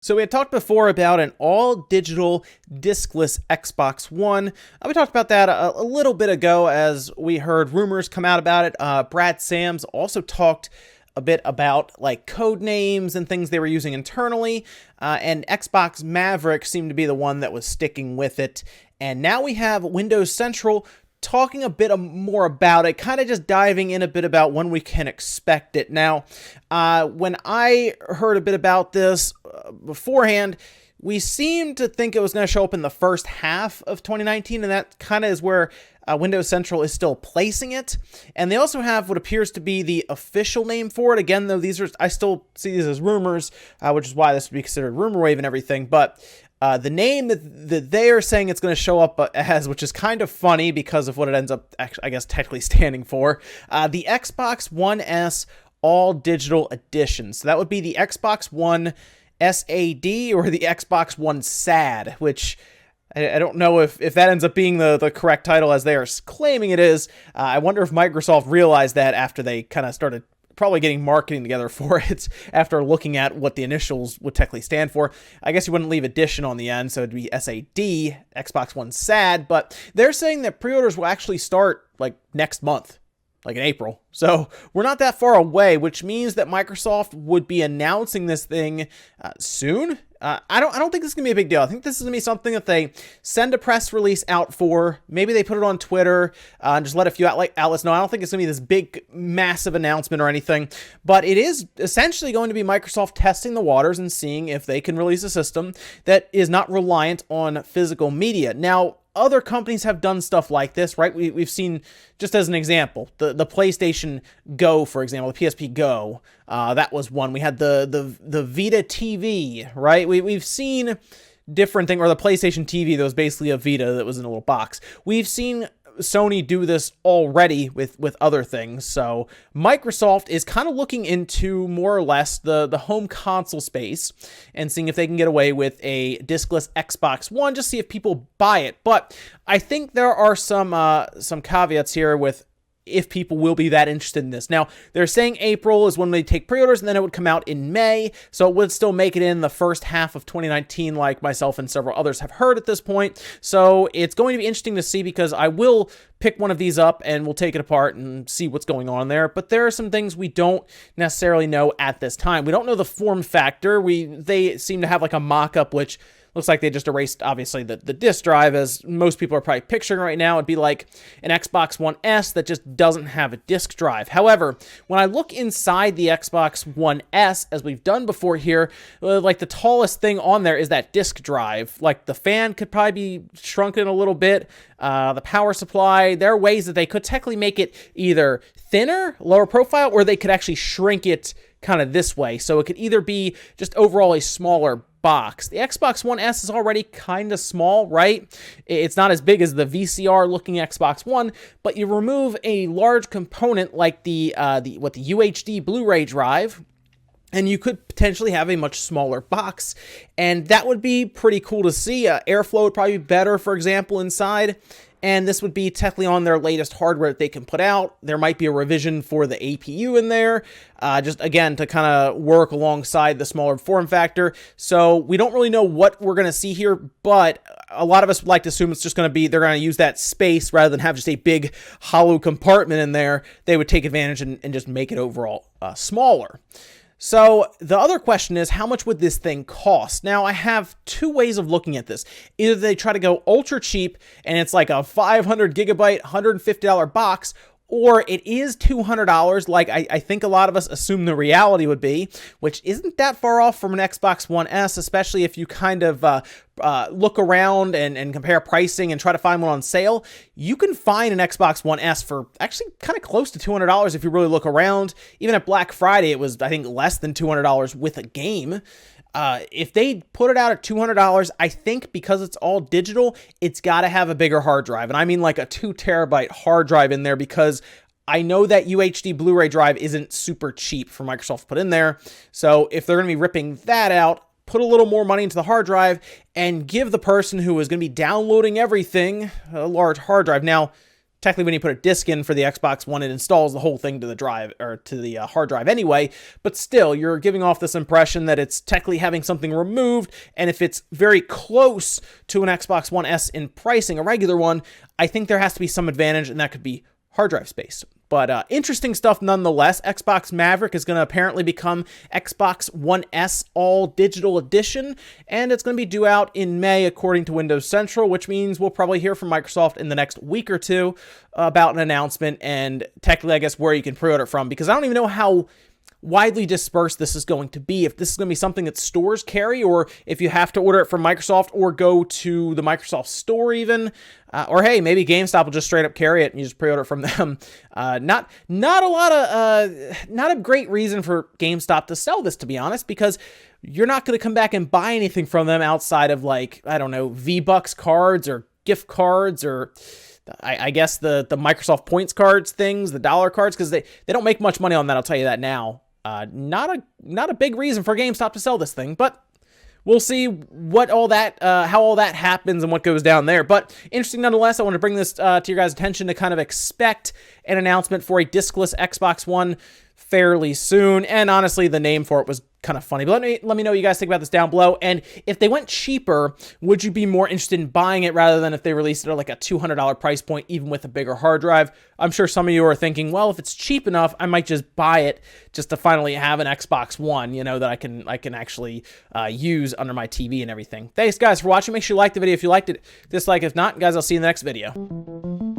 So we had talked before about an all-digital diskless Xbox One. We talked about that a little bit ago as we heard rumors come out about it. Brad Sams also talked a bit about like code names and things they were using internally, and Xbox Maverick seemed to be the one that was sticking with it. And now we have Windows Central talking a bit more about it, kind of just diving in a bit about when we can expect it. Now, when I heard a bit about this beforehand, we seemed to think it was going to show up in the first half of 2019, and that kind of is where Windows Central is still placing it. And they also have what appears to be the official name for it. Again, though, I still see these as rumors, which is why this would be considered rumor wave and everything. But the name that they are saying it's going to show up as, which is kind of funny because of what it ends up, actually, I guess, technically standing for, the Xbox One S All Digital Edition. So that would be the Xbox One SAD or the Xbox One SAD, which I don't know if that ends up being the correct title as they are claiming it is. I wonder if Microsoft realized that after they kind of started probably getting marketing together for it after looking at what the initials would technically stand for. I guess you wouldn't leave edition on the end, so it'd be SAD, Xbox One SAD, but they're saying that pre-orders will actually start like next month, like in April. So we're not that far away, which means that Microsoft would be announcing this thing soon. I don't think this is going to be a big deal. I think this is going to be something that they send a press release out for. Maybe they put it on Twitter and just let a few outlets know. I don't think it's going to be this big, massive announcement or anything. But it is essentially going to be Microsoft testing the waters and seeing if they can release a system that is not reliant on physical media. Now, other companies have done stuff like this, right? We've seen, just as an example, the PlayStation Go, for example, the PSP Go. That was one. We had the Vita TV, right? We've seen different things, or the PlayStation TV that was basically a Vita that was in a little box. We've seen Sony do this already with other things. So Microsoft is kind of looking into more or less the home console space and seeing if they can get away with a diskless Xbox One, just see if people buy it. But I think there are some caveats here with if people will be that interested in this. Now, they're saying April is when they take pre-orders, and then it would come out in May, so it would still make it in the first half of 2019, like myself and several others have heard at this point. So it's going to be interesting to see, because I will pick one of these up and we'll take it apart and see what's going on there. But there are some things we don't necessarily know at this time. We don't know the form factor. They seem to have like a mock-up, which looks like they just erased, obviously, the disk drive, as most people are probably picturing right now. It'd be like an Xbox One S that just doesn't have a disk drive. However, when I look inside the Xbox One S, as we've done before here, like the tallest thing on there is that disk drive. Like the fan could probably be shrunken a little bit. The power supply, there are ways that they could technically make it either thinner, lower profile, or they could actually shrink it kind of this way. So it could either be just overall a smaller box. The Xbox One S is already kind of small, right? It's not as big as the VCR looking Xbox One, but you remove a large component like the UHD Blu-ray drive, and you could potentially have a much smaller box, and that would be pretty cool to see. Airflow would probably be better, for example, inside. And this would be technically on their latest hardware that they can put out. There might be a revision for the APU in there, just again to kind of work alongside the smaller form factor. So we don't really know what we're going to see here, but a lot of us would like to assume it's just going to be they're going to use that space rather than have just a big hollow compartment in there. They would take advantage and just make it overall smaller. So the other question is, how much would this thing cost? Now, I have two ways of looking at this. Either they try to go ultra cheap and it's like a 500 gigabyte, $150 box, or it is $200 like I think a lot of us assume the reality would be, which isn't that far off from an Xbox One S, especially if you kind of look around and compare pricing and try to find one on sale. You can find an Xbox One S for actually kind of close to $200 if you really look around. Even at Black Friday, it was, I think, less than $200 with a game. If they put it out at $200, I think because it's all digital, it's got to have a bigger hard drive. And I mean like a 2 terabyte hard drive in there, because I know that UHD Blu-ray drive isn't super cheap for Microsoft to put in there. So if they're going to be ripping that out, put a little more money into the hard drive and give the person who is going to be downloading everything a large hard drive. Now, technically when you put a disc in for the Xbox One, it installs the whole thing to the drive, or to the hard drive anyway, but still, you're giving off this impression that it's technically having something removed, and if it's very close to an Xbox One S in pricing, a regular one, I think there has to be some advantage, and that could be hard drive space. But interesting stuff nonetheless. Xbox Maverick is going to apparently become Xbox One S All Digital Edition, and it's going to be due out in May according to Windows Central, which means we'll probably hear from Microsoft in the next week or two about an announcement and technically, I guess, where you can pre-order it from, because I don't even know how widely dispersed this is going to be, if this is going to be something that stores carry, or if you have to order it from Microsoft or go to the Microsoft store even, or hey, maybe GameStop will just straight up carry it and you just pre-order it from them. Not a great reason for GameStop to sell this, to be honest, because you're not going to come back and buy anything from them outside of, like, I don't know, V-Bucks cards or gift cards, or I guess the Microsoft points cards things, the dollar cards, because they don't make much money on that, I'll tell you that now. Not a big reason for GameStop to sell this thing, but we'll see what all that, how all that happens and what goes down there. But interesting nonetheless. I want to bring this to your guys' attention to kind of expect an announcement for a discless Xbox One fairly soon. And honestly, the name for it was kind of funny. But let me know what you guys think about this down below. And if they went cheaper, would you be more interested in buying it rather than if they released it at like a $200 price point, even with a bigger hard drive? I'm sure some of you are thinking, well, if it's cheap enough, I might just buy it just to finally have an Xbox One, you know, that I can actually use under my TV and everything. Thanks, guys, for watching. Make sure you like the video if you liked it. Dislike if not. Guys, I'll see you in the next video.